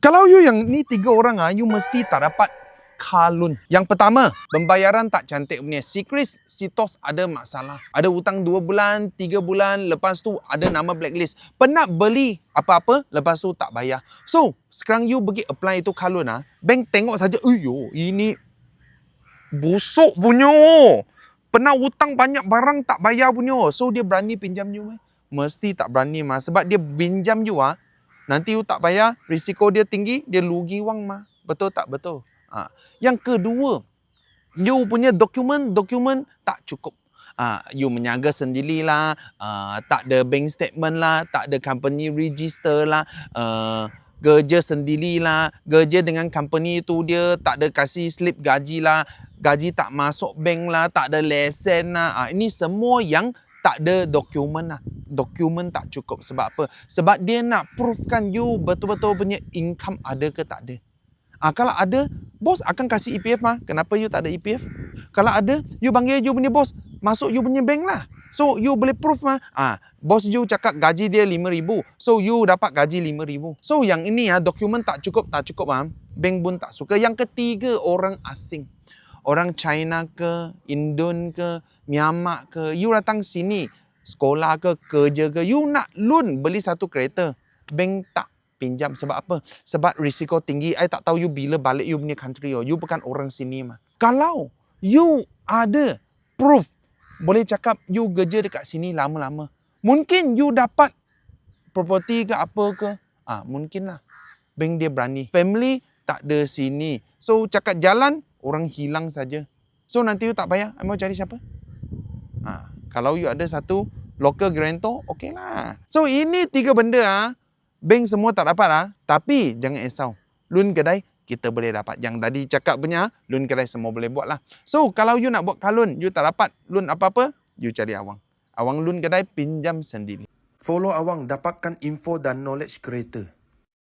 Kalau you yang ni 3 orang you mesti tak dapat car loan. Yang pertama, pembayaran tak cantik punya. Secret Sitos ada masalah. Ada hutang 2 bulan, 3 bulan, lepas tu ada nama blacklist. Pernah beli apa-apa, lepas tu tak bayar. So, sekarang you pergi apply itu car loan bank tengok saja, ini busuk punya. Pernah hutang banyak barang tak bayar punya. So, dia berani pinjam you. Mesti tak berani sebab dia pinjam you nanti you tak bayar, risiko dia tinggi, dia rugi wang Betul tak? Betul. Yang kedua, you punya dokumen tak cukup. You menyaga sendirilah, tak ada bank statement lah, tak ada company register lah, kerja sendirilah, kerja dengan company tu dia tak ada kasih slip gaji lah, gaji tak masuk bank lah, tak ada lesen lah. Ini semua yang tak ada dokumen lah. Dokumen tak cukup. Sebab apa? Sebab dia nak proofkan you betul-betul punya income ada ke tak ada. Kalau ada, bos akan kasih EPF Kenapa you tak ada EPF? Kalau ada, you panggil you punya bos, masuk you punya bank lah. So, you boleh proof bos you cakap gaji dia 5,000. So, you dapat gaji 5,000. So, yang ini dokumen tak cukup, bank pun tak suka. Yang ketiga, orang asing. Orang China ke, Indon ke, Myanmar ke, you datang sini, sekolah ke, kerja ke, you nak loan beli satu kereta, bank tak pinjam. Sebab apa? Sebab risiko tinggi. I tak tahu you bila balik you punya country. You bukan orang sini Kalau you ada proof, boleh cakap you kerja dekat sini lama-lama, mungkin you dapat property ke apa ke. Mungkin lah. Bank dia berani. Family tak ada sini. So, cakap jalan, orang hilang saja. So, nanti you tak bayar, I mau cari siapa? Kalau you ada satu local guarantor, okey lah. So, ini 3 benda bank semua tak dapat tapi jangan risau. Loan kedai, kita boleh dapat. Yang tadi cakap punya, loan kedai semua boleh buat lah. So, kalau you nak buat car loan, you tak dapat loan apa-apa, you cari Awang. Awang loan kedai, pinjam sendiri. Follow Awang, dapatkan info dan knowledge creator.